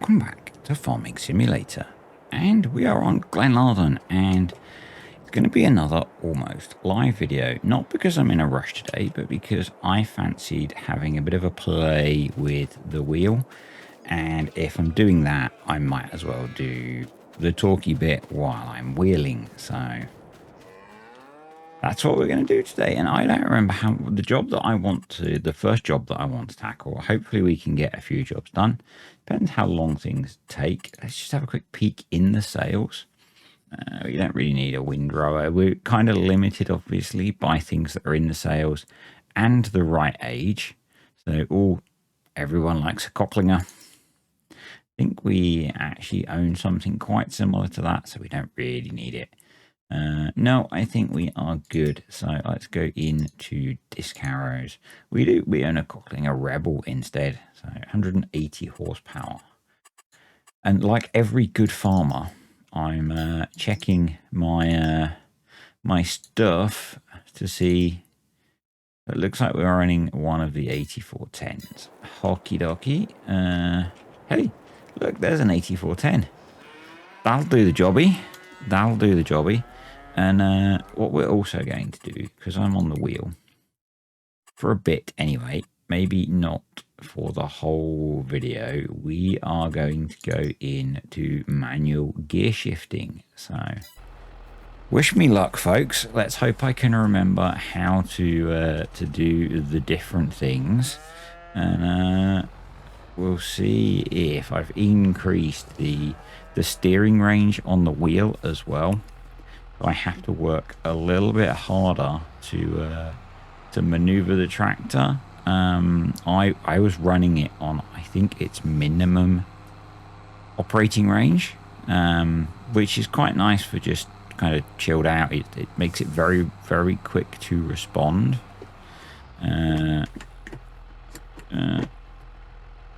welcome back to Farming Simulator. And we are on Glenarden, and it's going to be another almost live video. Not because I'm in a rush today, but because I fancied having a bit of a play with the wheel. And if I'm doing that, I might as well do the talky bit while I'm wheeling. So that's what we're going to do today. And I don't remember how the first job that I want to tackle. Hopefully we can get a few jobs done. Depends how long things take. Let's just have a quick peek in the sails. We don't really need a windrower. We're kind of limited, obviously, by things that are in the sails and the right age. So everyone likes a Cocklinger. I think we actually own something quite similar to that, so we don't really need it. No, I think we are good. So let's go into disc arrows. We own a Cocklinger Rebel instead. So 180 horsepower. And like every good farmer, I'm checking my my stuff to see. It looks like we're running one of the 8410s. Hockey dokie. Hey, look, there's an 8410. That'll do the jobby. That'll do the jobby. And what we're also going to do, because I'm on the wheel, for a bit anyway, maybe not for the whole video, we are going to go into manual gear shifting. So wish me luck, folks. Let's hope I can remember how to do the different things. And we'll see if I've increased the steering range on the wheel as well. I have to work a little bit harder to maneuver the tractor. I was running it on, I think it's minimum operating range, which is quite nice for just kind of chilled out. It makes it very, very quick to respond.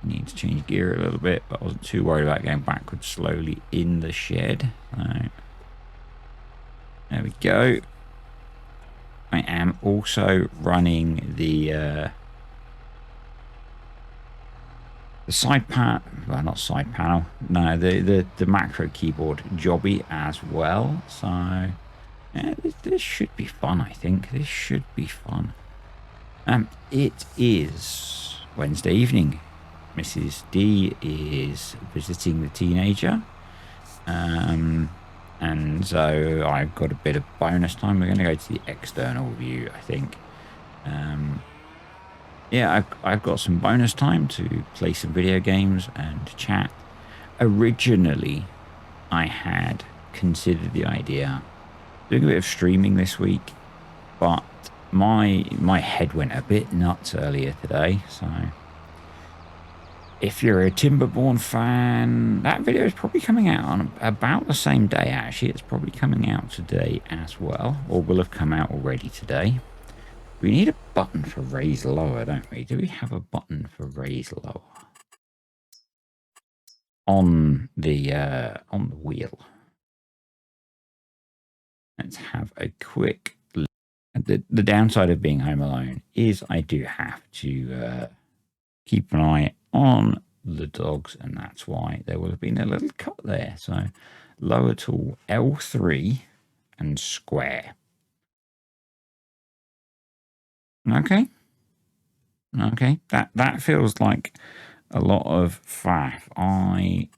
Need to change gear a little bit, but I wasn't too worried about going backwards slowly in the shed. There we go. I am also running the side panel, well, not side panel, no, the macro keyboard jobby as well. So yeah, this should be fun. I think this should be fun. It is Wednesday evening. Mrs. D is visiting the teenager. And so I've got a bit of bonus time. We're going to go to the external view, I think. Yeah, I've got some bonus time to play some video games and chat. Originally, I had considered the idea of doing a bit of streaming this week, but my head went a bit nuts earlier today, so if you're a Timberborn fan, that video is probably coming out on about the same day, actually. It's probably coming out today as well, or will have come out already today. We need a button for raise lower, don't we? Do we have a button for raise lower on the wheel? Let's have a quick look. The downside of being home alone is I do have to keep an eye on the dogs, and that's why there will have been a little cut there. So lower tool L3 and square. Okay, that feels like a lot of faff. I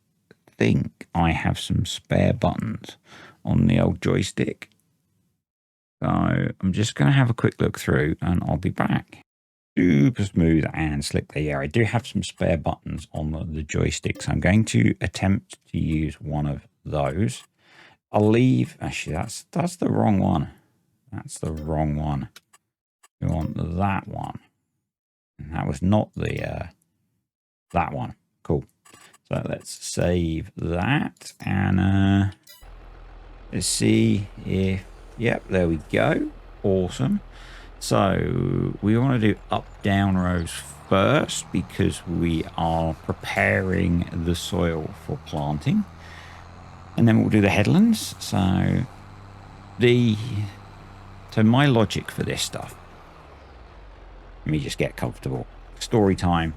think I have some spare buttons on the old joystick, so I'm just going to have a quick look through and I'll be back. Super smooth and slick there. Yeah, I do have some spare buttons on the joystick, so I'm going to attempt to use one of those. I'll leave, actually that's the wrong one. That's the wrong one. We want that one. And that was not the that one. Cool. So let's save that and let's see if, yep, there we go. Awesome. So we want to do up-down rows first because we are preparing the soil for planting. And then we'll do the headlands. So my logic for this stuff, let me just get comfortable. Story time.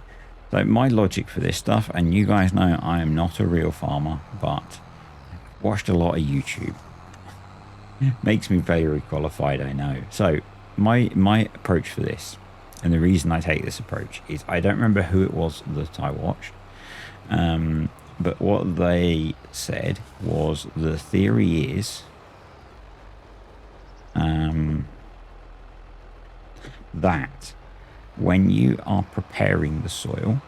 So my logic for this stuff, and you guys know I am not a real farmer, but watched a lot of YouTube. Makes me very qualified, I know. So my approach for this, and the reason I take this approach, is I don't remember who it was that I watched, but what they said was the theory is that when you are preparing the soil,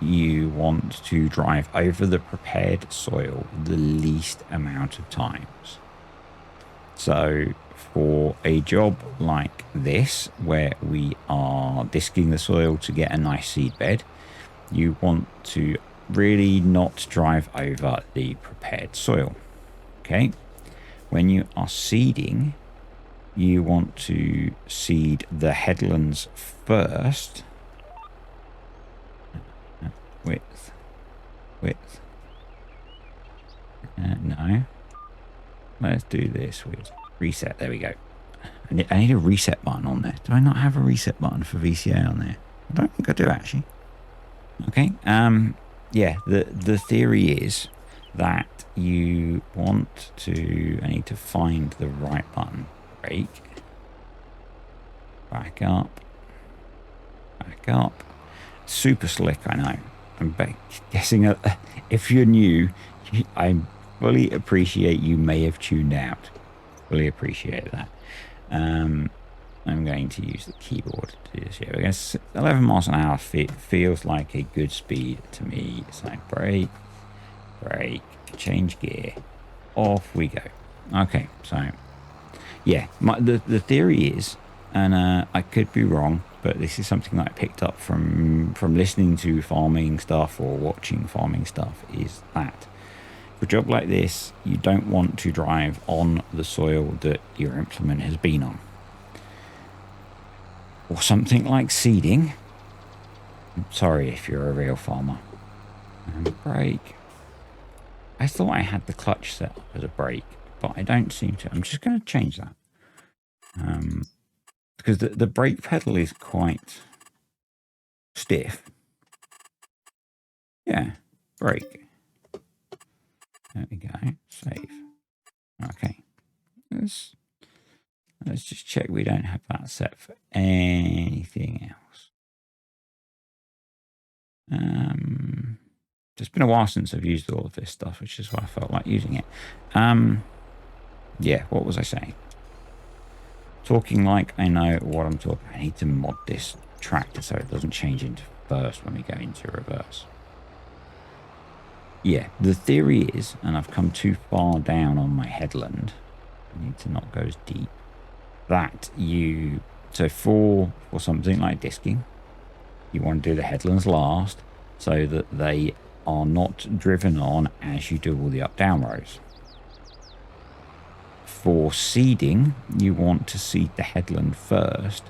you want to drive over the prepared soil the least amount of times. So for a job like this, where we are disking the soil to get a nice seed bed, you want to really not drive over the prepared soil. Okay. When you are seeding, you want to seed the headlands first. Width. No. Let's do this with reset. There we go. I need a reset button on there. Do I not have a reset button for VCA on there? I don't think I do, actually. Okay. Yeah, the theory is that you want to... I need to find the right button. Brake. Back up. Back up. Super slick, I know. I'm guessing if you're new, I fully appreciate you may have tuned out. Fully appreciate that. I'm going to use the keyboard to do this here. I guess 11 miles an hour feels like a good speed to me. So brake, change gear, off we go. Okay, so yeah, the theory is, and I could be wrong, but this is something that I picked up from listening to farming stuff or watching farming stuff, is that for a job like this, you don't want to drive on the soil that your implement has been on. Or something like seeding. I'm sorry if you're a real farmer. And brake. I thought I had the clutch set up as a brake, but I don't seem to. I'm just going to change that. Because the brake pedal is quite stiff. Yeah, brake. There we go. Save. Okay. Let's just check we don't have that set for anything else. It's been a while since I've used all of this stuff, which is why I felt like using it. Yeah, what was I saying? Talking like I know what I'm talking. I need to mod this tractor so it doesn't change into first when we go into reverse. Yeah, the theory is, and I've come too far down on my headland, I need to not go as deep, that you, so for something like disking, you want to do the headlands last so that they are not driven on as you do all the up-down rows. For seeding, you want to seed the headland first,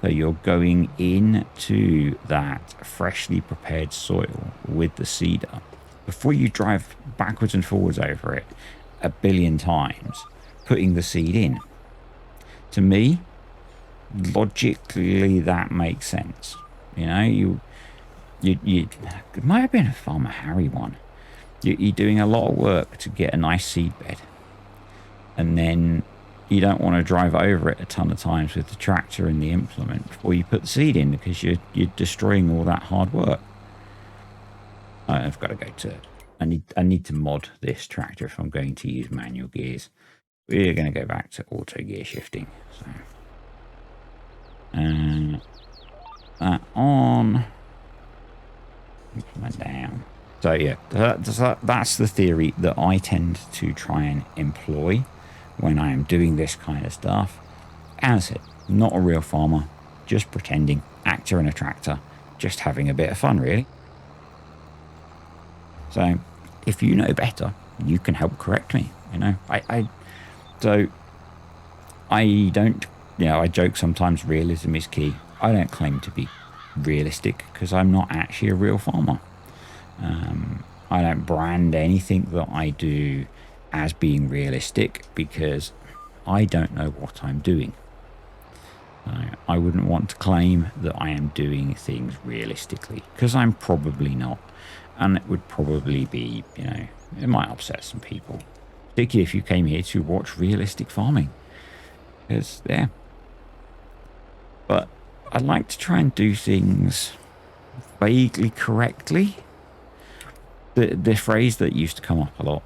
so you're going into that freshly prepared soil with the seeder before you drive backwards and forwards over it a billion times, putting the seed in. To me, logically, that makes sense. You know, you it might have been a Farmer Harry one. You're doing a lot of work to get a nice seed bed, and then you don't want to drive over it a ton of times with the tractor and the implement before you put the seed in, because you're destroying all that hard work. I've got to go to... I need to mod this tractor if I'm going to use manual gears. We're going to go back to auto gear shifting. So, that on, implement down. So yeah, that's the theory that I tend to try and employ when I am doing this kind of stuff. As I said, not a real farmer, just pretending, actor in a tractor, just having a bit of fun, really. So if you know better, you can help correct me. You know, I don't, you know, I joke sometimes realism is key. I don't claim to be realistic because I'm not actually a real farmer. I don't brand anything that I do as being realistic because I don't know what I'm doing. I wouldn't want to claim that I am doing things realistically, because I'm probably not. And it would probably be, you know, it might upset some people, particularly if you came here to watch realistic farming. Because, yeah. But I'd like to try and do things vaguely correctly. The phrase that used to come up a lot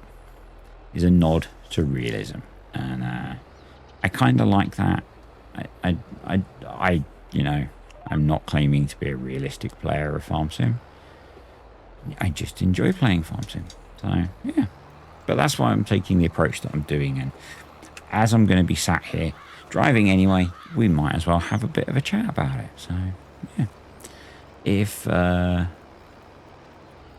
is a nod to realism. And I kind of like that. I, you know, I'm not claiming to be a realistic player of Farm Sim. I just enjoy playing Farm Sim. So, yeah. But that's why I'm taking the approach that I'm doing. And as I'm going to be sat here driving anyway, we might as well have a bit of a chat about it. So, yeah.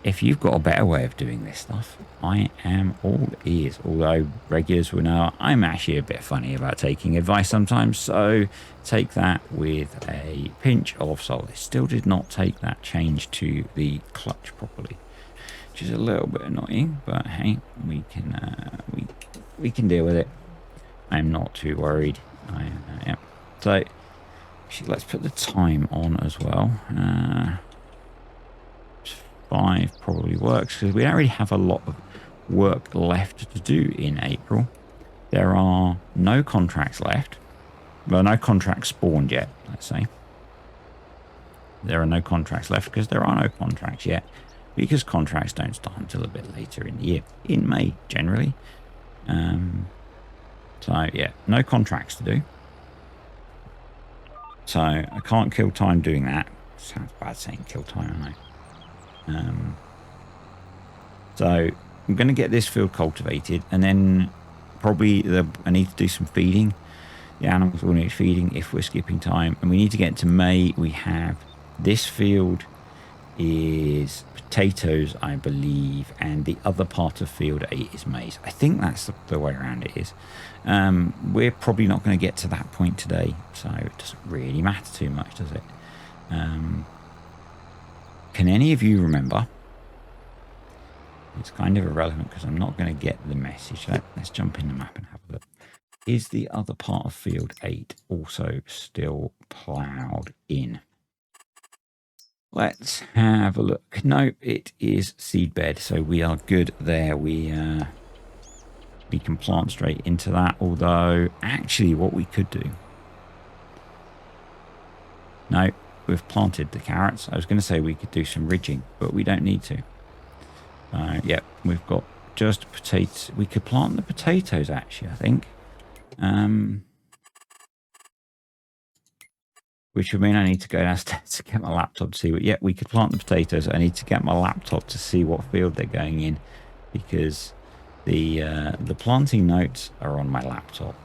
If you've got a better way of doing this stuff, I am all ears. Although regulars will know I'm actually a bit funny about taking advice sometimes, so take that with a pinch of salt. It still did not take that change to the clutch properly, which is a little bit annoying, but hey, we can deal with it. I'm not too worried. Yeah. So actually, let's put the time on as well. 5 probably works because we don't really have a lot of work left to do in April. There are no contracts left. Well, no contracts spawned yet, let's say. There are no contracts left because there are no contracts yet, because contracts don't start until a bit later in the year, in May generally. So yeah, no contracts to do. So I can't kill time doing that. Sounds bad saying kill time, I know. So I'm going to get this field cultivated, and then probably I need to do some feeding. The animals will need feeding if we're skipping time, and we need to get to May. We have this field is potatoes, I believe, and the other part of field 8 is maize. I think that's the way around it is. We're probably not going to get to that point today, so it doesn't really matter too much, does it? Can any of you remember? It's kind of irrelevant because I'm not going to get the message. Let's jump in the map and have a look. Is the other part of field 8 also still ploughed in? Let's have a look. No, it is seedbed, so we are good there. We can plant straight into that, although actually what we could do... No, we've planted the carrots. I was going to say we could do some ridging, but we don't need to. Yeah, we've got just potatoes. We could plant the potatoes, actually, I think. Which would mean I need to go downstairs to get my laptop to see what... Yeah, we could plant the potatoes. I need to get my laptop to see what field they're going in, because the planting notes are on my laptop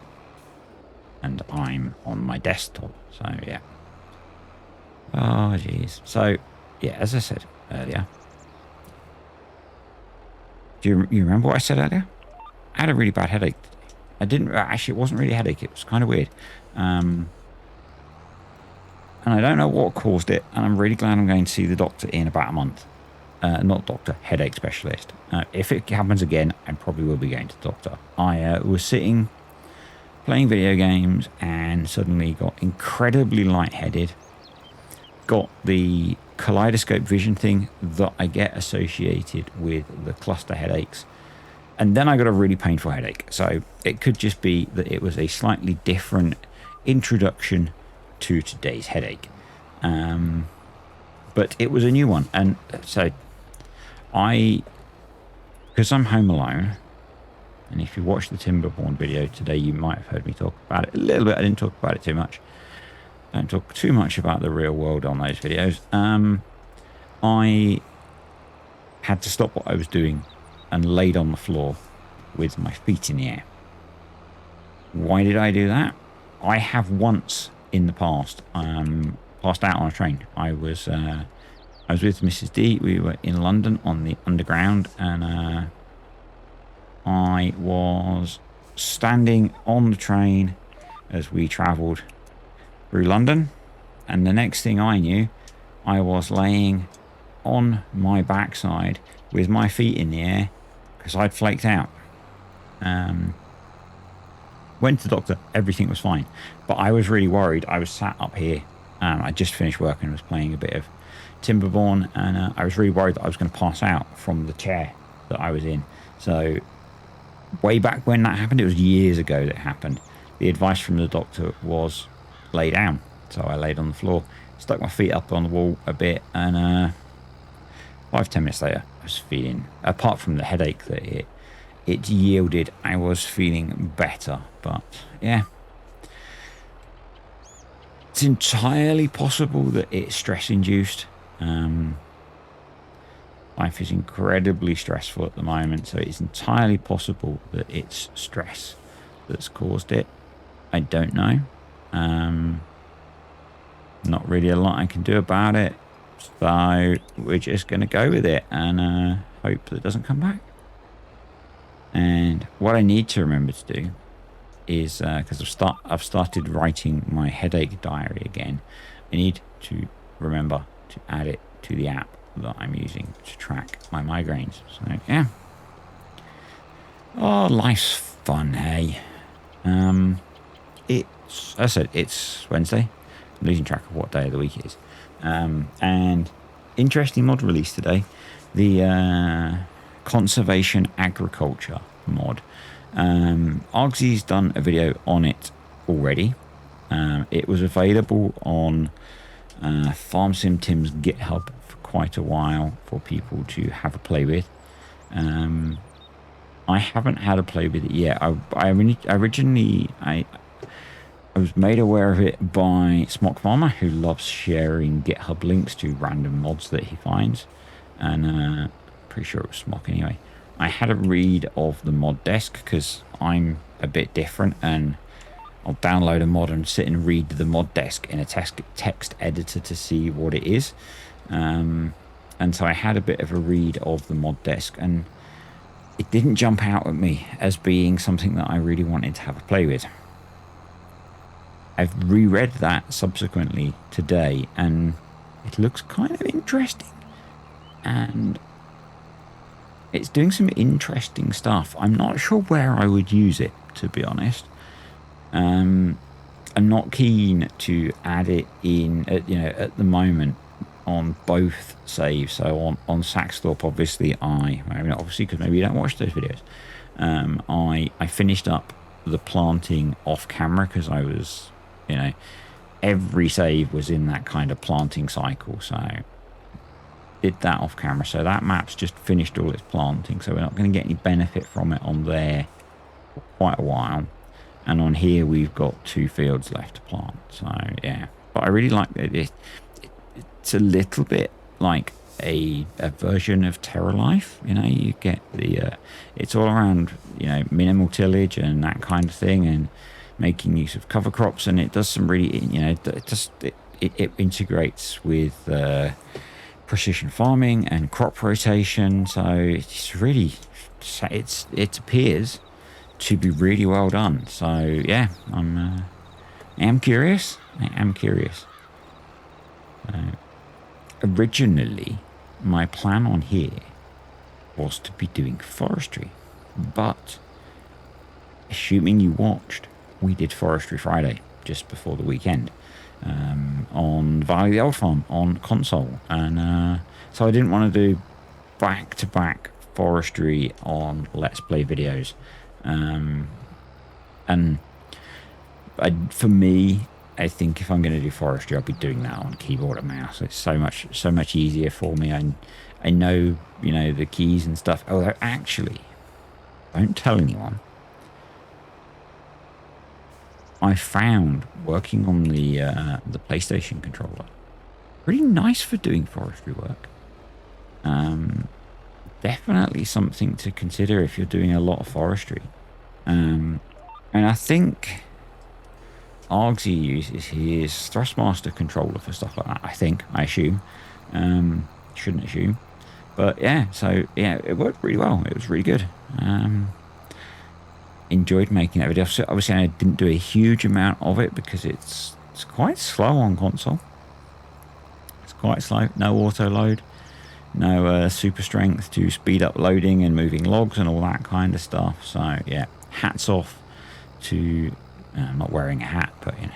and I'm on my desktop. So, yeah. Oh, jeez. So, yeah, as I said earlier... Do you remember what I said earlier? I had a really bad headache today. I didn't... Actually, it wasn't really a headache. It was kind of weird. And I don't know what caused it. And I'm really glad I'm going to see the doctor in about a month. Not doctor, headache specialist. If it happens again, I probably will be going to the doctor. I was sitting, playing video games, and suddenly got incredibly lightheaded. Got the kaleidoscope vision thing that I get associated with the cluster headaches, and then I got a really painful headache. So it could just be that it was a slightly different introduction to today's headache, but it was a new one. And so because I'm home alone, and if you watched the Timberborn video today, you might have heard me talk about it a little bit. I didn't talk about it too much. Don't talk too much about the real world on those videos. I had to stop what I was doing and laid on the floor with my feet in the air. Why did I do that? I have once in the past passed out on a train. I was with Mrs. D. We were in London on the Underground, and I was standing on the train as we travelled through London, and the next thing I knew, I was laying on my backside with my feet in the air because I'd flaked out. Went to the doctor, everything was fine. But I was really worried. I was sat up here. I just finished work and was playing a bit of Timberborn, and I was really worried that I was going to pass out from the chair that I was in. So way back when that happened, it was years ago that it happened. The advice from the doctor was lay down. So I laid on the floor, stuck my feet up on the wall a bit, and 5-10 minutes later, I was feeling, apart from the headache that it yielded, I was feeling better. But yeah, it's entirely possible that it's stress induced. Life is incredibly stressful at the moment, so it's entirely possible that it's stress that's caused it. I don't know. Not really a lot I can do about it, so we're just going to go with it and hope that it doesn't come back. And what I need to remember to do is, because I've started writing my headache diary again, I need to remember to add it to the app that I'm using to track my migraines. So yeah. Oh, life's fun, hey. As I said, it's Wednesday. I'm losing track of what day of the week it is. And interesting mod release today. The Conservation Agriculture mod. Argsy's done a video on it already. It was available on Farm Sim Tim's GitHub for quite a while for people to have a play with. I haven't had a play with it yet. I was made aware of it by Smock Farmer, who loves sharing GitHub links to random mods that he finds. And pretty sure it was Smock anyway. I had a read of the mod desk because I'm a bit different, and I'll download a mod and sit and read the mod desk in a text editor to see what it is. And so I had a bit of a read of the mod desk, and it didn't jump out at me as being something that I really wanted to have a play with. I've reread that subsequently today, and it looks kind of interesting. And it's doing some interesting stuff. I'm not sure where I would use it, to be honest. I'm not keen to add it in, at the moment on both saves. So on Saxthorpe, obviously, obviously because maybe you don't watch those videos. I finished up the planting off camera because I was, every save was in that kind of planting cycle. So did that off camera. So that map's just finished all its planting. So we're not going to get any benefit from it on there for quite a while. And on here, we've got 2 fields left to plant. So, yeah. But I really like it. It's a little bit like a version of Terra Life. You get the... it's all around, minimal tillage and that kind of thing. And making use of cover crops. And it does some really, it integrates with precision farming and crop rotation. So it's really... It appears to be really well done. So yeah, I am curious. Originally, my plan on here was to be doing forestry, but assuming you watched, we did Forestry Friday just before the weekend on Valley of the Old Farm on console, and so I didn't want to do back-to-back forestry on Let's Play videos. And for me, I think if I'm going to do forestry, I'll be doing that on keyboard and mouse. It's so much easier for me. I know, the keys and stuff. Although actually, don't tell anyone. I found working on the PlayStation controller pretty nice for doing forestry work. Definitely something to consider if you're doing a lot of forestry. And I think Argsy uses his Thrustmaster controller for stuff like that. I assume. Shouldn't assume. But yeah, so yeah, it worked really well. It was really good. Enjoyed making that video. So obviously I didn't do a huge amount of it because it's quite slow on console. It's quite slow. No auto load. No super strength to speed up loading and moving logs and all that kind of stuff. So yeah, hats off to, I'm not wearing a hat, but you know,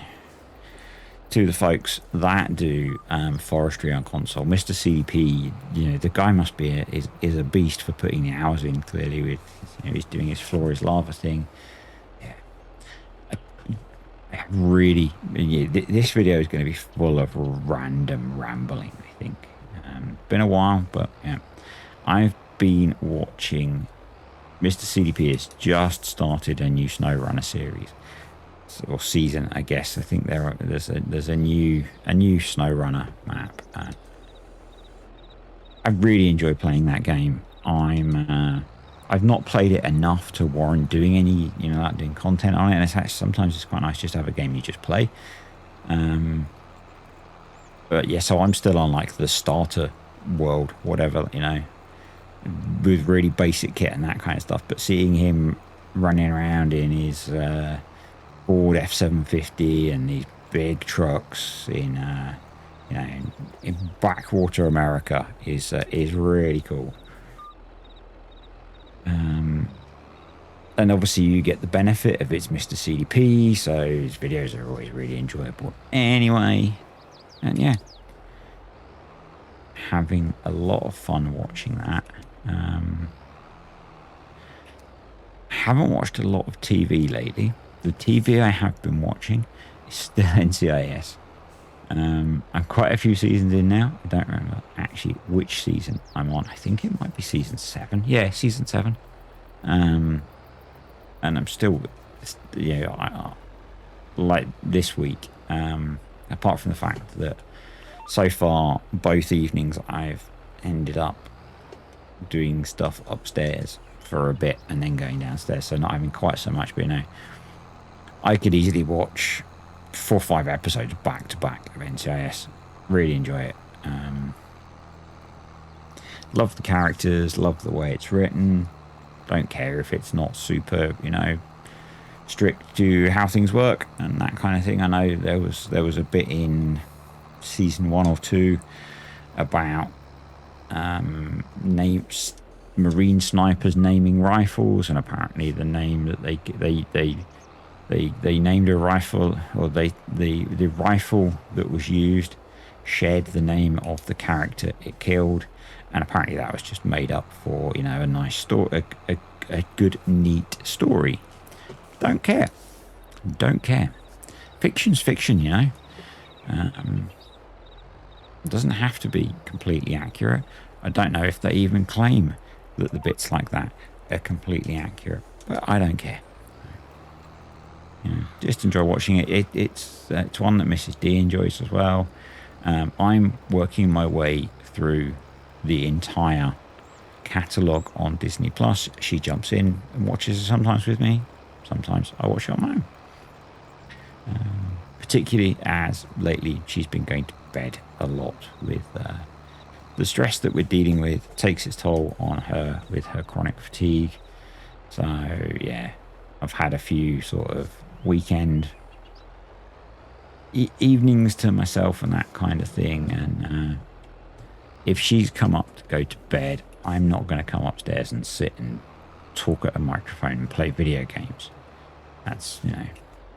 to the folks that do forestry on console, Mr. CDP, you know, the guy must be is a beast for putting the hours in. Clearly, with, you know, he's doing his floor is lava thing. Yeah, really, yeah, this video is going to be full of random rambling. I think been a while, but yeah, I've been watching. Mr. CDP has just started a new SnowRunner series. Or season, I guess. I think there's a new SnowRunner map. I really enjoy playing that game. I've not played it enough to warrant doing any, you know, like doing content on it. And it's actually, sometimes it's quite nice just to have a game you just play. But yeah, so I'm still on like the starter world, whatever, you know, with really basic kit and that kind of stuff. But seeing him running around in his Ford F-750 and these big trucks in, you know, in backwater America is really cool. And obviously you get the benefit of it's Mr. CDP, so his videos are always really enjoyable anyway. And yeah, having a lot of fun watching that. Haven't watched a lot of TV lately. The TV I have been watching is still NCIS. I'm quite a few seasons in now. I don't remember actually which season I'm on. I think it might be season 7. Yeah, season 7. And I'm still, you know, like this week, apart from the fact that so far both evenings I've ended up doing stuff upstairs for a bit and then going downstairs, so not having quite so much, but you know, I could easily watch 4 or 5 episodes back to back of NCIS. Really enjoy it. Love the characters, love the way it's written. Don't care if it's not super, you know, strict to how things work and that kind of thing. I know there was a bit in season 1 or 2 about Marine snipers naming rifles, and apparently the name that they named a rifle, or the rifle that was used shared the name of the character it killed, and apparently that was just made up for, you know, a nice story, a good neat story. Don't care. Fiction's fiction, you know. It doesn't have to be completely accurate. I don't know if they even claim that the bits like that are completely accurate, but I don't care. You know, just enjoy watching it. It's one that Mrs. D enjoys as well. I'm working my way through the entire catalogue on Disney Plus. She jumps in and watches it sometimes with me. Sometimes I watch it on my own. Particularly as lately she's been going to bed a lot with the stress that we're dealing with takes its toll on her with her chronic fatigue. So yeah, I've had a few sort of weekend evenings to myself and that kind of thing, and if she's come up to go to bed, I'm not going to come upstairs and sit and talk at a microphone and play video games. That's, you know,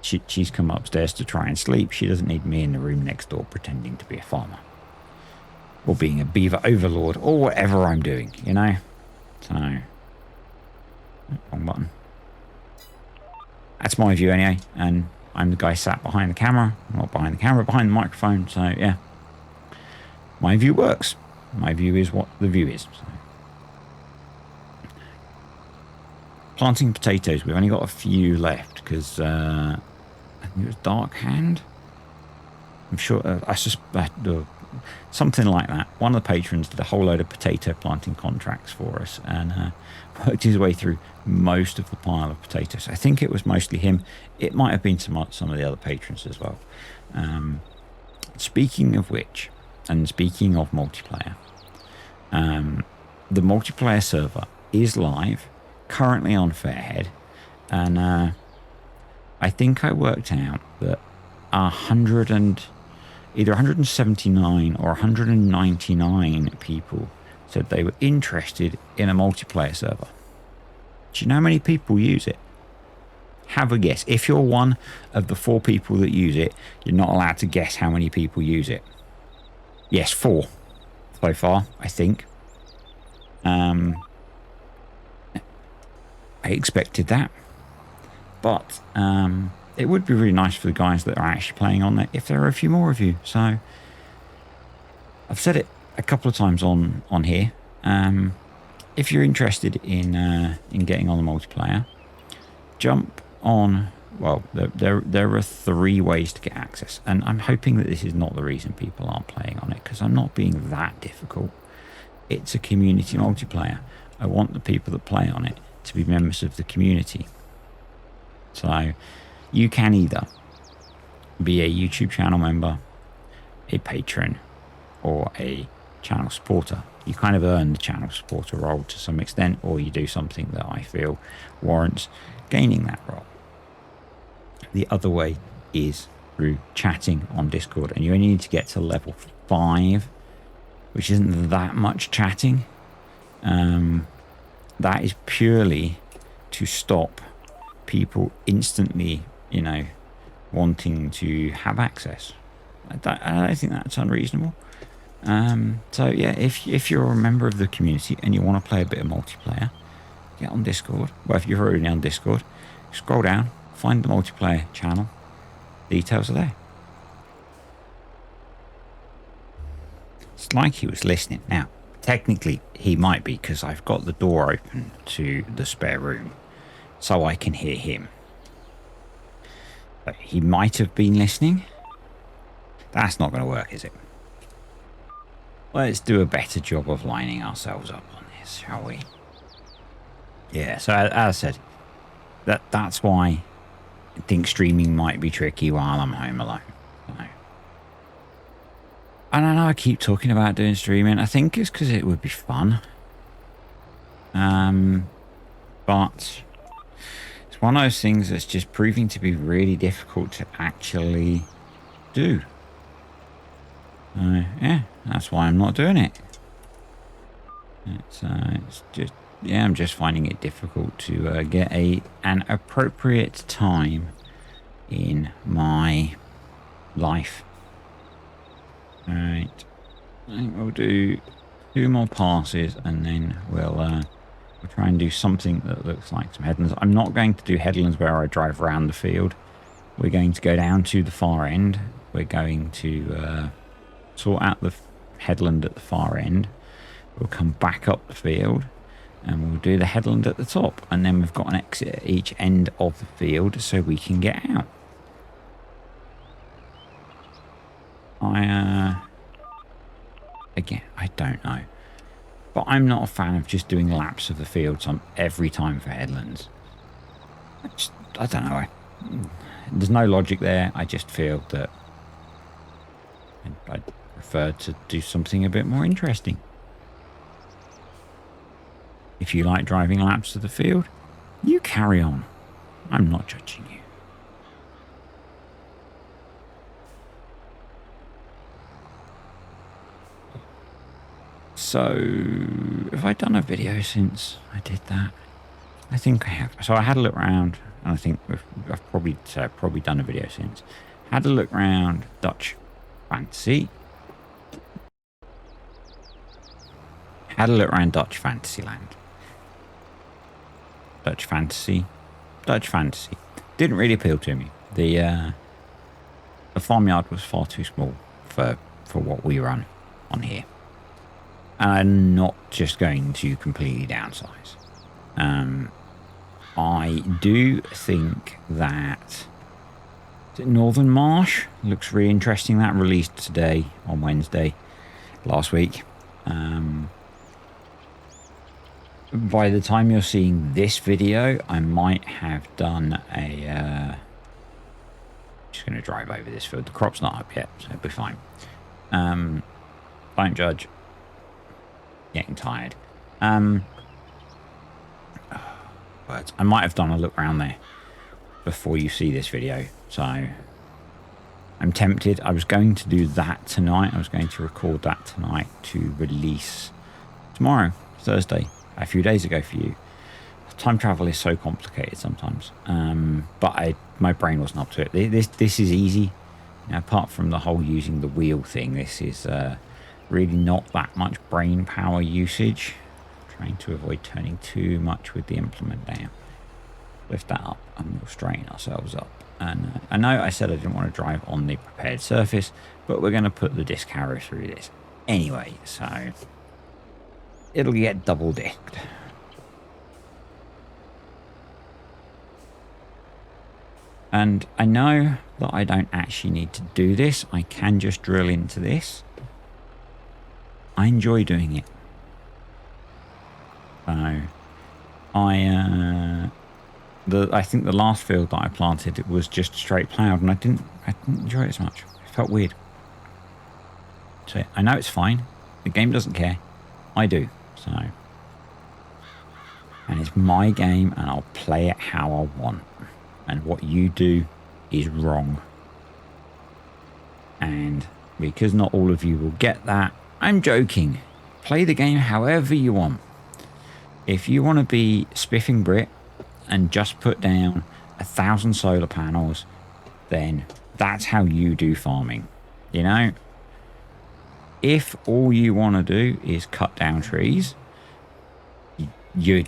she's come upstairs to try and sleep. She doesn't need me in the room next door pretending to be a farmer or being a beaver overlord or whatever I'm doing, you know. So wrong button. That's my view anyway, and I'm the guy sat behind the camera, not behind the camera, behind the microphone. So yeah, my view works. My view is what the view is. So. Planting potatoes. We've only got a few left because I think it was Dark Hand. I'm sure. I suspect something like that. One of the patrons did a whole load of potato planting contracts for us and worked his way through most of the pile of potatoes. I think it was mostly him. It might have been some of the other patrons as well. Speaking of which, and speaking of multiplayer, the multiplayer server is live, currently on Fairhead, and I think I worked out that either 179 or 199 people said they were interested in a multiplayer server. Do you know how many people use it? Have a guess. If you're one of the 4 people that use it, you're not allowed to guess how many people use it. Yes, 4 so far, I think. I expected that. But it would be really nice for the guys that are actually playing on it if there are a few more of you. So I've said it a couple of times on here. If you're interested in getting on the multiplayer, jump on. Well, there are 3 ways to get access, and I'm hoping that this is not the reason people aren't playing on it, because I'm not being that difficult. It's a community multiplayer. I want the people that play on it to be members of the community. So you can either be a YouTube channel member, a patron, or a channel supporter. You kind of earn the channel supporter role to some extent, or you do something that I feel warrants gaining that role. The other way is through chatting on Discord, and you only need to get to level 5, which isn't that much chatting. That is purely to stop people instantly, wanting to have access. I don't think that's unreasonable. So yeah, if you're a member of the community and you want to play a bit of multiplayer, get on Discord. Well, if you're already on Discord, scroll down, find the multiplayer channel. Details are there. It's like he was listening. Now, technically, he might be, because I've got the door open to the spare room, so I can hear him. But he might have been listening. That's not going to work, is it? Let's do a better job of lining ourselves up on this, shall we? Yeah, so as I said, that's why I think streaming might be tricky while I'm home alone. And I know I keep talking about doing streaming. I think it's because it would be fun. But it's one of those things that's just proving to be really difficult to actually do. Yeah, that's why I'm not doing it. It's just, yeah, I'm just finding it difficult to get an appropriate time in my life. Alright, I think we'll do 2 more passes, and then we'll try and do something that looks like some headlands. I'm not going to do headlands where I drive around the field. We're going to go down to the far end. We're going to sort out the headland at the far end. We'll come back up the field, and we'll do the headland at the top, and then we've got an exit at each end of the field so we can get out. Again, I don't know, but I'm not a fan of just doing laps of the field every time for headlands. I don't know. There's no logic there. I just feel that I'd prefer to do something a bit more interesting. If you like driving laps of the field, you carry on. I'm not judging you. So, have I done a video since I did that? I think I have. So I had a look around, and I think I've probably done a video since. Had a look around Dutch Fantasy. Had a look around Dutch Fantasyland. Dutch Fantasy. Didn't really appeal to me. The farmyard was far too small for what we run on here. And I'm not just going to completely downsize. I do think that Northern Marsh looks really interesting. That released today on Wednesday last week. By the time you're seeing this video, I might have done a... just going to drive over this field. The crop's not up yet, so it'll be fine. Don't judge. Getting tired. Words. I might have done a look around there before you see this video, so I'm tempted. I was going to do that tonight. I was going to record that tonight to release tomorrow, Thursday, a few days ago for you. time travel is so complicated sometimes. But my brain wasn't up to it. This is easy. You know, apart from the whole using the wheel thing, this is really not that much brain power usage. Trying to avoid turning too much with the implement down. Lift that up and we'll straighten ourselves up. And I know I said I didn't want to drive on the prepared surface, but we're going to put the disc harrow through this anyway, so it'll get double disced. And I know that I don't actually need to do this. I can just drill into this. I enjoy doing it. So I think the last field that I planted, it was just straight ploughed, and I didn't enjoy it as much. It felt weird. So I know it's fine. The game doesn't care. I do. So, and it's my game, and I'll play it how I want. And what you do is wrong. And because not all of you will get that, I'm joking. Play the game however you want. If you want to be Spiffing Brit and just put down 1,000 solar panels, then that's how you do farming. You know, if all you want to do is cut down trees, you're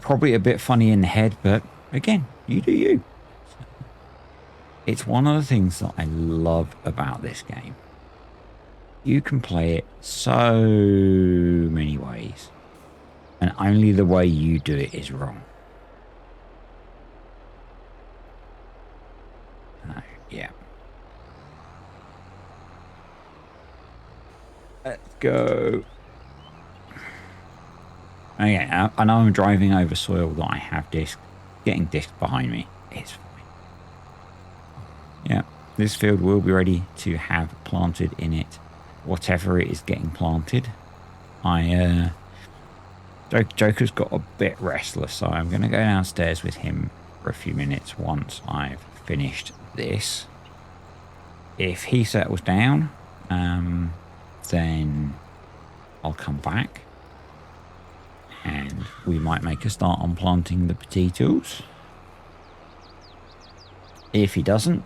probably a bit funny in the head, but again, you do you. It's one of the things that I love about this game. You can play it so many ways, and only the way you do it is wrong. Yeah. Let's go. Okay, I know I'm driving over soil that I have getting disked behind me. It's fine. Yeah, this field will be ready to have planted in it whatever it is getting planted. Joker's got a bit restless, so I'm going to go downstairs with him for a few minutes once I've finished this. If he settles down, then I'll come back and we might make a start on planting the potatoes. If he doesn't,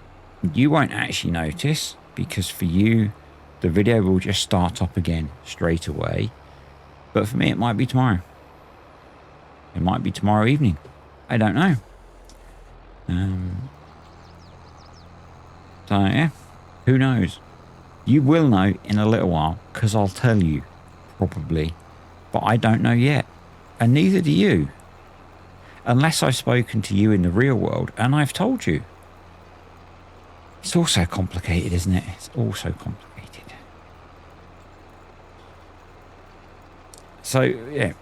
you won't actually notice, because for you the video will just start up again straight away. But for me, it might be tomorrow. It might be tomorrow evening. I don't know. So yeah, who knows? You will know in a little while, because I'll tell you, probably. But I don't know yet. And neither do you. Unless I've spoken to you in the real world and I've told you. It's all so complicated, isn't it? It's all so complicated. So, yeah.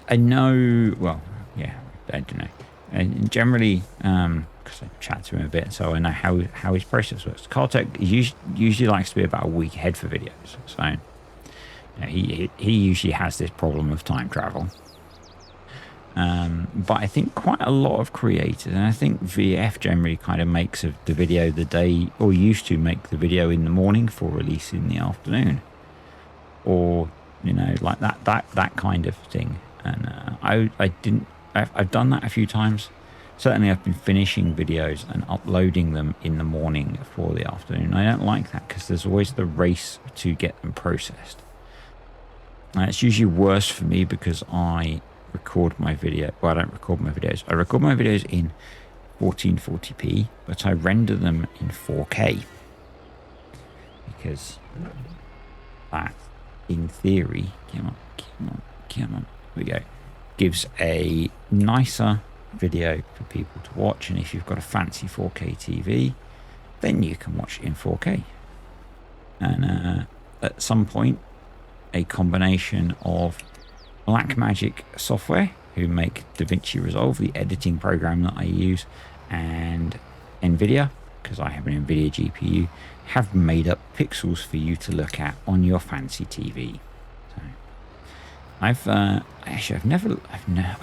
I know, well, yeah, I don't know. And generally, because I chat to him a bit, so I know how his process works. Cartech usually likes to be about a week ahead for videos. So, you know, he usually has this problem of time travel. But I think quite a lot of creators, and I think VF generally kind of makes the video the day, or used to make the video in the morning for release in the afternoon, or you know, like that kind of thing. And I've done that a few times. Certainly I've been finishing videos and uploading them in the morning for the afternoon. I don't like that because there's always the race to get them processed. It's usually worse for me because I record my video. Well, I don't record my videos. I record my videos in 1440p, but I render them in 4K. Because that, in theory, come on, here we go, gives a nicer video for people to watch. And if you've got a fancy 4K TV, then you can watch it in 4K. And at some point, a combination of Blackmagic software, who make DaVinci Resolve, the editing program that I use, and NVIDIA, because I have an NVIDIA GPU, have made up pixels for you to look at on your fancy TV. So I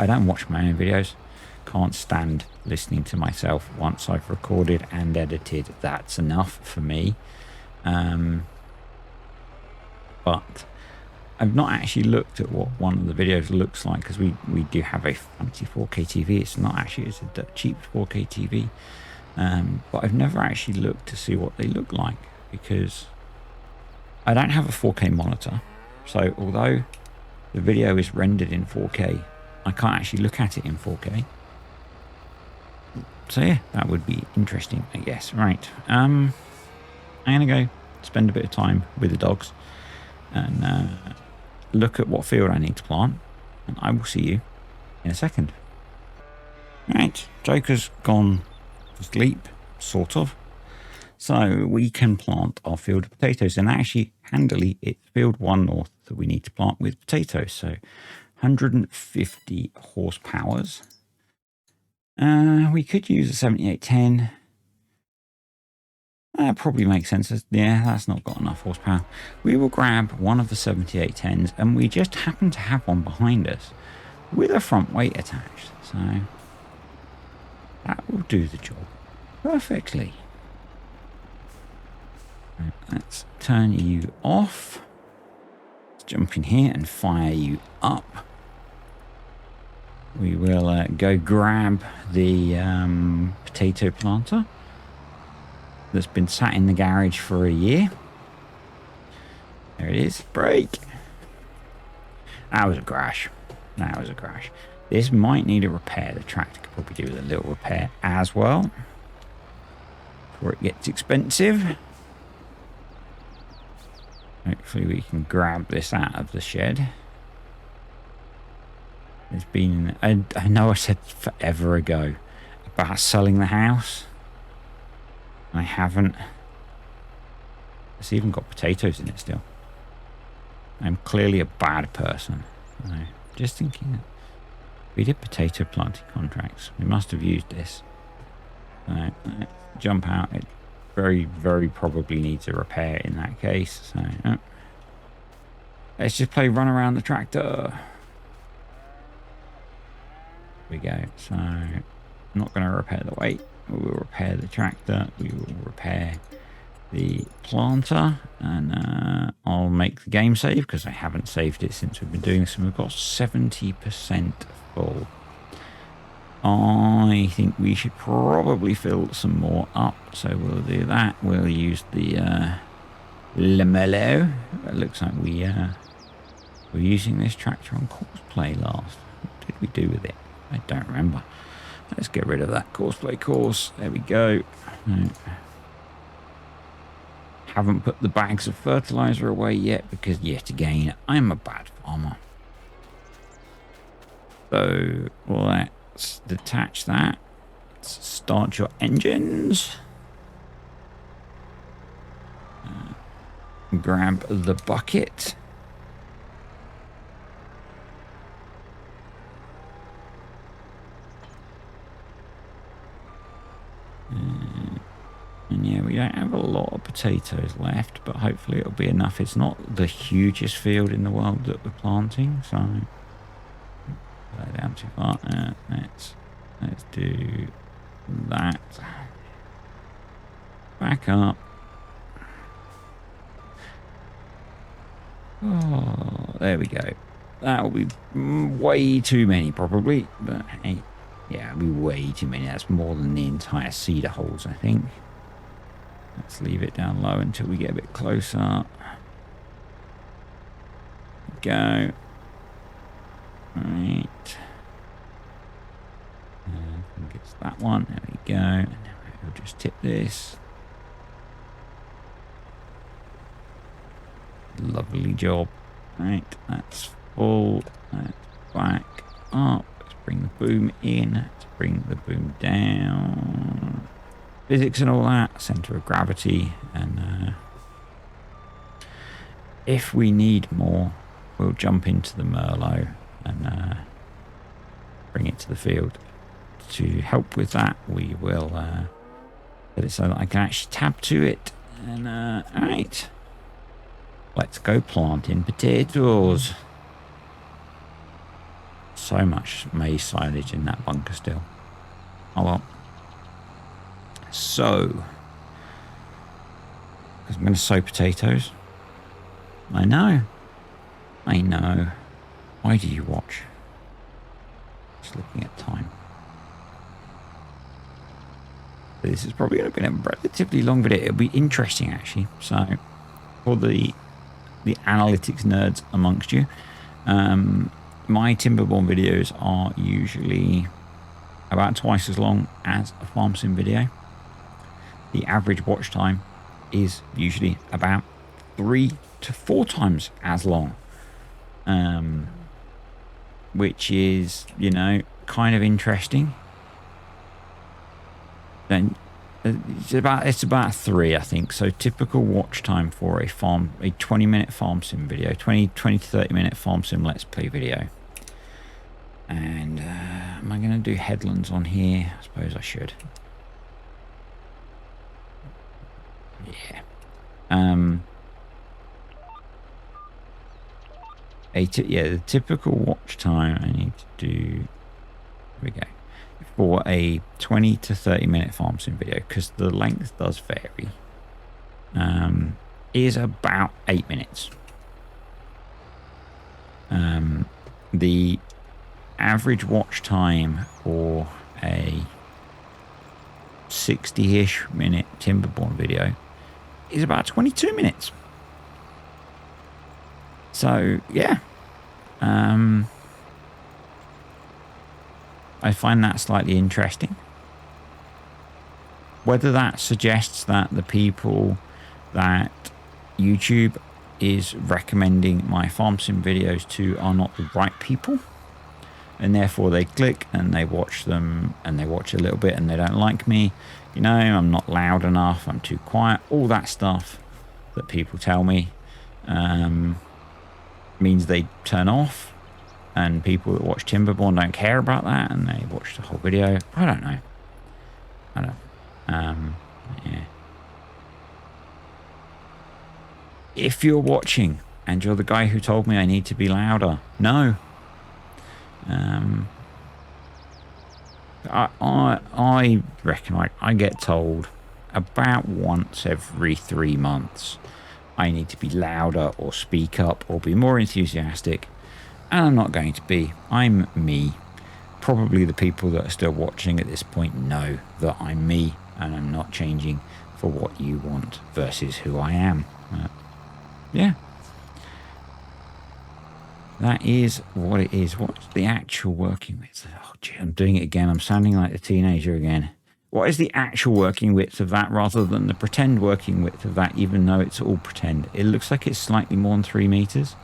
don't watch my own videos. Can't stand listening to myself. Once I've recorded and edited, that's enough for me. But I've not actually looked at what one of the videos looks like because we do have a fancy 4K TV. It's not actually, it's a cheap 4K TV. But I've never actually looked to see what they look like because I don't have a 4K monitor. So although the video is rendered in 4K, I can't actually look at it in 4K. So yeah, that would be interesting, I guess. Right. I'm going to go spend a bit of time with the dogs and look at what field I need to plant. And I will see you in a second. Right, Joker's gone to sleep, sort of. So we can plant our field of potatoes, and actually handily it's field 1 north that we need to plant with potatoes. So 150 horsepowers. We could use a 7810. That probably makes sense. Yeah, that's not got enough horsepower. We will grab one of the 7810s, and we just happen to have one behind us with a front weight attached. So that will do the job perfectly. Right, let's turn you off. Let's jump in here and fire you up. We will go grab the potato planter that's been sat in the garage for a year. There it is. Brake. That was a crash. That was a crash. This might need a repair. The tractor could probably do with a little repair as well before it gets expensive. Hopefully we can grab this out of the shed. There's been... I know I said forever ago about selling the house. I haven't. It's even got potatoes in it still. I'm clearly a bad person. Just thinking that we did potato planting contracts. We must have used this. Jump out. It very, very probably needs a repair in that case. So let's just play run around the tractor. Here we go. So I'm not going to repair the weight. We will repair the tractor. We will repair the planter, and I'll make the game save because I haven't saved it since we've been doing this, and we've got 70% full. I think we should probably fill some more up, so we'll do that. We'll use the Lamello. It looks like we were using this tractor on Courseplay last. What did we do with it? I don't remember. Let's get rid of that Courseplay course. There we go. Haven't put the bags of fertilizer away yet because, yet again, I'm a bad farmer. So let's detach that. Let's start your engines. Grab the bucket. And yeah, we don't have a lot of potatoes left, but hopefully it'll be enough. It's not the hugest field in the world that we're planting, so go down too far. Let's do that. Back up. Oh, there we go. That'll be way too many probably, but hey, yeah, it'll be way too many. That's more than the entire cedar holes, I think. Let's leave it down low until we get a bit closer. Go. Right. I think it's that one. There we go. And then we'll just tip this. Lovely job. Right, that's full. Let's back up. Let's bring the boom in. Let's bring the boom down. Physics and all that, center of gravity, and if we need more, we'll jump into the Merlot and bring it to the field. To help with that, we will get it so that I can actually tab to it. And alright, let's go planting potatoes. So much maize silage in that bunker still. Oh well. So, because I'm going to sow potatoes. I know. I know. Why do you watch? Just looking at time. This is probably going to be a relatively long video. It'll be interesting, actually. So, for the analytics nerds amongst you, my Timberborn videos are usually about twice as long as a farm sim video. The average watch time is usually about 3 to 4 times as long, which is, you know, kind of interesting. Then it's about 3, I think. So typical watch time for a 20-minute farm sim video, 20 to 30-minute farm sim let's play video. And am I going to do headlands on here? I suppose I should. Yeah. The typical watch time I need to do. Here we go. For a 20 to 30-minute farm sim video, because the length does vary, is about 8 minutes. The average watch time for a 60-ish minute Timberborn video is about 22 minutes. So, yeah. I find that slightly interesting. Whether that suggests that the people that YouTube is recommending my farm sim videos to are not the right people, and therefore they click and they watch them and they watch a little bit and they don't like me, you know, I'm not loud enough, I'm too quiet, all that stuff that people tell me, means they turn off, and people that watch Timberborn don't care about that and they watch the whole video. I don't know. Yeah. If you're watching and you're the guy who told me I need to be louder, no. I reckon I get told about once every 3 months I need to be louder or speak up or be more enthusiastic, and I'm not going to be. I'm me. Probably the people that are still watching at this point know that I'm me and I'm not changing for what you want versus who I am. Yeah. That is what it is. What's the actual working width? Oh, gee, I'm doing it again. I'm sounding like a teenager again. What is the actual working width of that rather than the pretend working width of that, even though it's all pretend? It looks like it's slightly more than 3 meters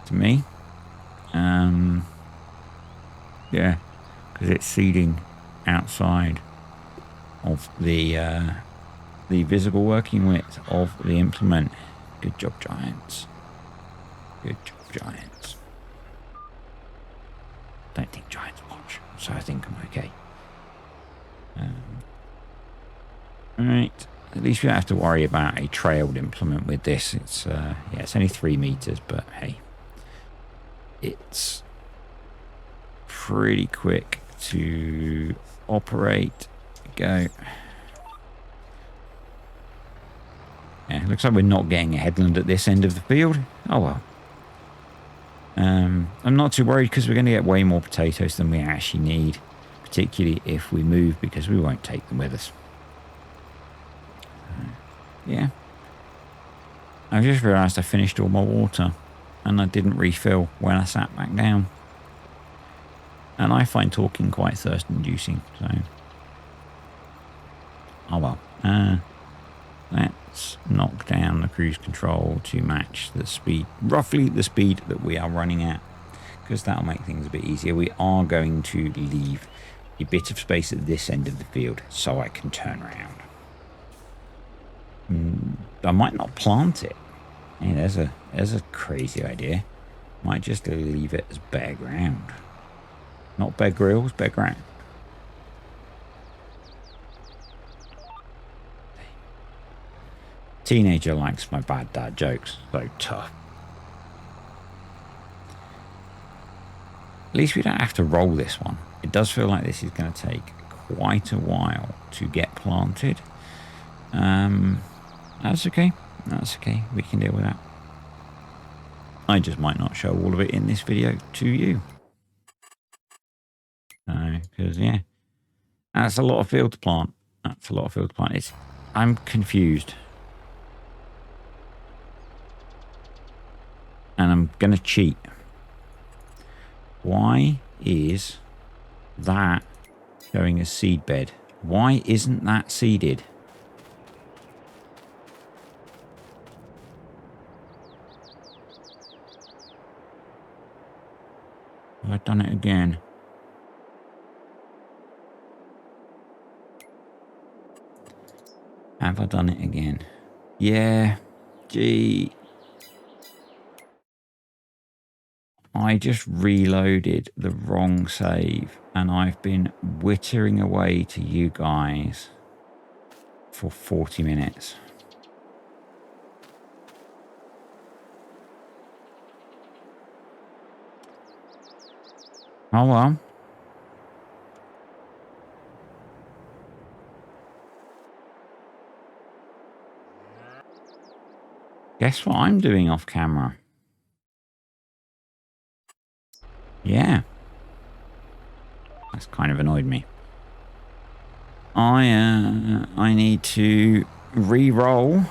to me. Yeah, because it's seeding outside of the visible working width of the implement. Good job, Giants. Good job, Giants. Don't think Giants watch, so I think I'm okay. Alright, at least we don't have to worry about a trailed implement with this. It's yeah, it's only 3 meters, but hey, it's pretty quick to operate. Go. Yeah, looks like we're not getting a headland at this end of the field. Oh well. I'm not too worried because we're going to get way more potatoes than we actually need, particularly if we move, because we won't take them with us. Yeah. I just realised I finished all my water and I didn't refill when I sat back down. And I find talking quite thirst-inducing, so... Oh well. Let's knock down the cruise control to match the speed, roughly the speed that we are running at, because that'll make things a bit easier. We are going to leave a bit of space at this end of the field so I can turn around. I might not plant it. Hey, there's a crazy idea. Might just leave it as bare ground. Not bare grills, bare ground. Teenager likes my bad dad jokes. So tough. At least we don't have to roll this one. It does feel like this is going to take quite a while to get planted. That's okay. That's okay. We can deal with that. I just might not show all of it in this video to you. Because, yeah, that's a lot of field to plant. That's a lot of field to plant. I'm confused. And I'm going to cheat. Why is that showing a seed bed? Why isn't that seeded? Have I done it again? Have I done it again? Yeah. Gee. I just reloaded the wrong save and I've been wittering away to you guys for 40 minutes. Oh well. Guess what I'm doing off camera? Yeah. That's kind of annoyed me. I need to re-roll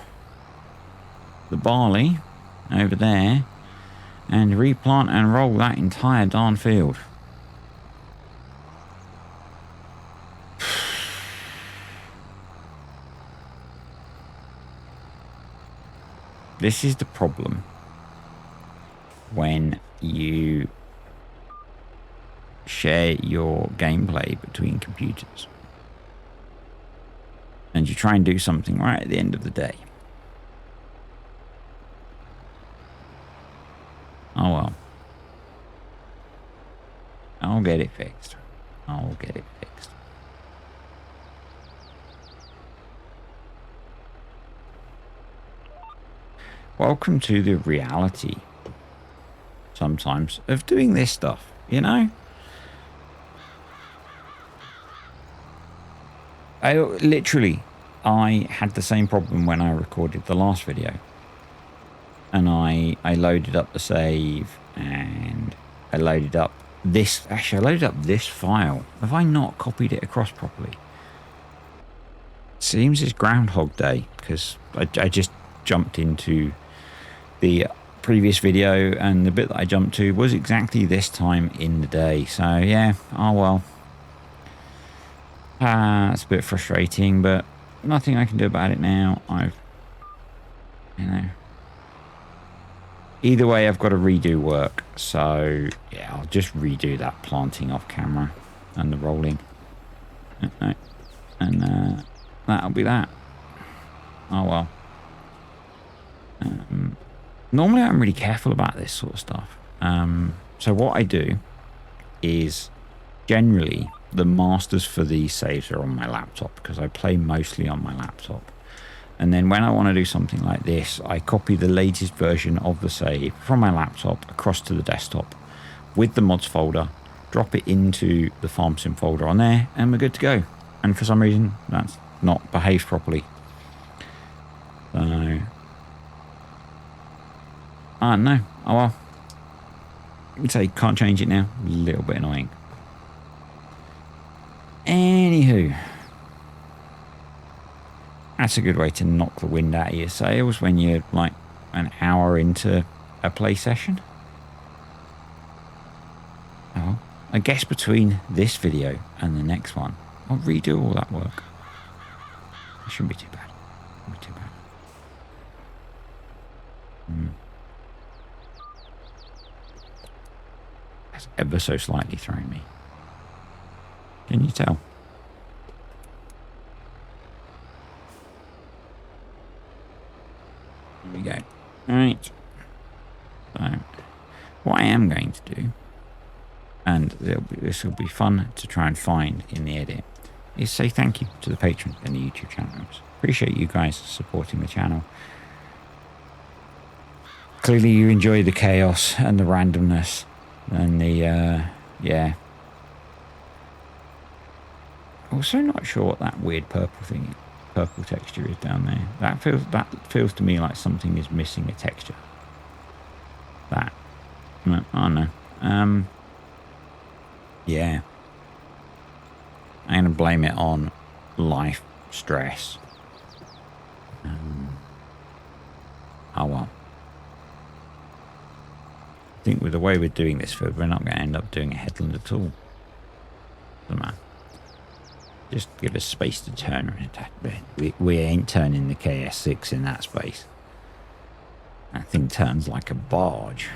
the barley over there and replant and roll that entire darn field. This is the problem when you share your gameplay between computers and you try and do something right at the end of the day. Oh well. I'll get it fixed. I'll get it fixed. Welcome to the reality, sometimes, of doing this stuff, you know? I had the same problem when I recorded the last video. And I loaded up the save and I loaded up this. Actually, I loaded up this file. Have I not copied it across properly? Seems it's Groundhog Day because I just jumped into the previous video and the bit that I jumped to was exactly this time in the day. So yeah, oh well. It's a bit frustrating, but nothing I can do about it now. Either way, I've got to redo work. So yeah, I'll just redo that planting off camera and the rolling. And that'll be that. Oh well. Normally I'm really careful about this sort of stuff. So what I do is generally the masters for these saves are on my laptop because I play mostly on my laptop. And then when I want to do something like this, I copy the latest version of the save from my laptop across to the desktop with the mods folder, drop it into the farm sim folder on there, and we're good to go. And for some reason, that's not behaved properly. So, I don't know. Oh well. I'd say can't change it now. A little bit annoying. Anywho. That's a good way to knock the wind out of your sails when you're like an hour into a play session. Oh, I guess between this video and the next one, I'll redo all that work. It shouldn't be too bad. Shouldn't be too bad. That's ever so slightly throwing me. Can you tell? There we go. Alright. So, what I am going to do, and this will be fun to try and find in the edit, is say thank you to the patrons and the YouTube channel members. Appreciate you guys supporting the channel. Clearly you enjoy the chaos and the randomness and the, yeah. Also not sure what that weird purple texture is down there. That feels to me like something is missing a texture. That I don't know. Yeah. I'm going to blame it on life stress. Oh well. I think with the way we're doing this, we're not going to end up doing a headland at all. Doesn't matter. Just give us space to turn. We ain't turning the KS6 in that space. That thing turns like a barge.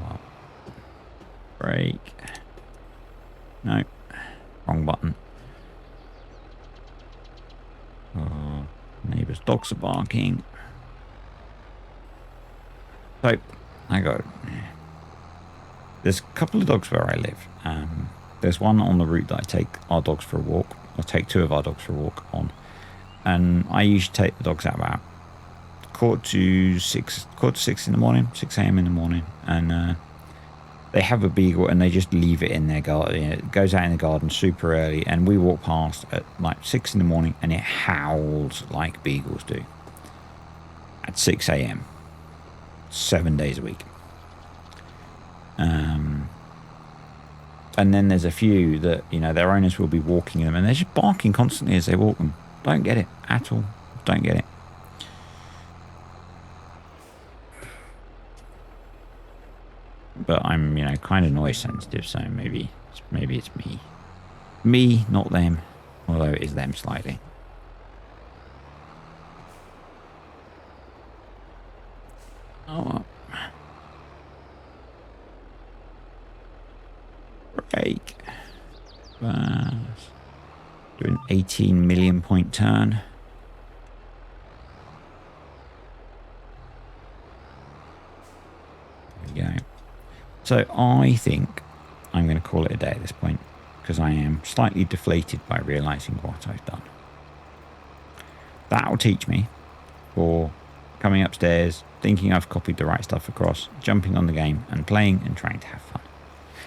Well, brake. No. Wrong button. Oh, neighbour's dogs are barking. So, I got... There's a couple of dogs where I live. There's one on the route that I take our dogs for a walk. I take two of our dogs for a walk on. And I usually take the dogs out about quarter to six in the morning, 6 a.m. in the morning. And they have a beagle and they just leave it in their garden. It goes out in the garden super early. And we walk past at like 6 in the morning and it howls like beagles do. At 6 a.m. 7 days a week. And then there's a few that, you know, their owners will be walking them and they're just barking constantly as they walk them. Don't get it at all. Don't get it. But I'm, you know, kind of noise sensitive, so maybe it's me. Me, not them. Although it is them slightly. Oh. Break. Do an 18 million point turn. There we go. So I think I'm going to call it a day at this point because I am slightly deflated by realizing what I've done. That will teach me for coming upstairs, thinking I've copied the right stuff across, jumping on the game and playing and trying to have fun.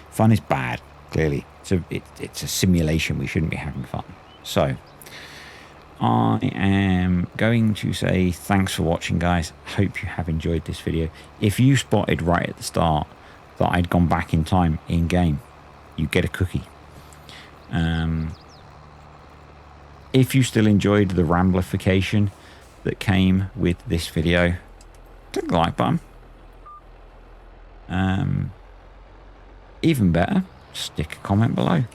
Fun is bad, clearly. It's a simulation. We shouldn't be having fun. So I am going to say thanks for watching, guys. Hope you have enjoyed this video. If you spotted right at the start that I'd gone back in time in game, you get a cookie. If you still enjoyed the ramblification that came with this video, click the like button. Even better, stick a comment below.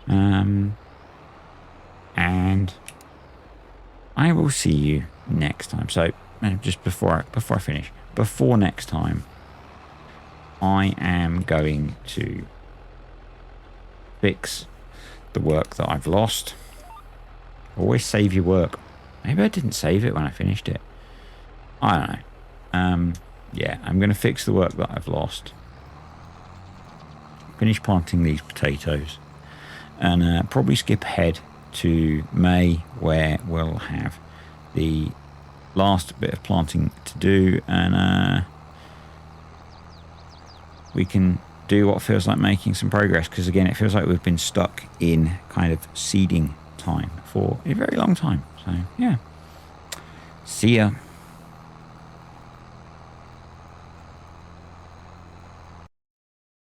And I will see you next time. So just before I finish, before next time, I am going to fix the work that I've lost. Always save your work. Maybe I didn't save it when I finished it. I don't know. Yeah, I'm going to fix the work that I've lost. Finish planting these potatoes. And probably skip ahead to May, where we'll have the last bit of planting to do. And we can do what feels like making some progress. Because again, it feels like we've been stuck in kind of seeding time for a very long time. So, yeah. See ya.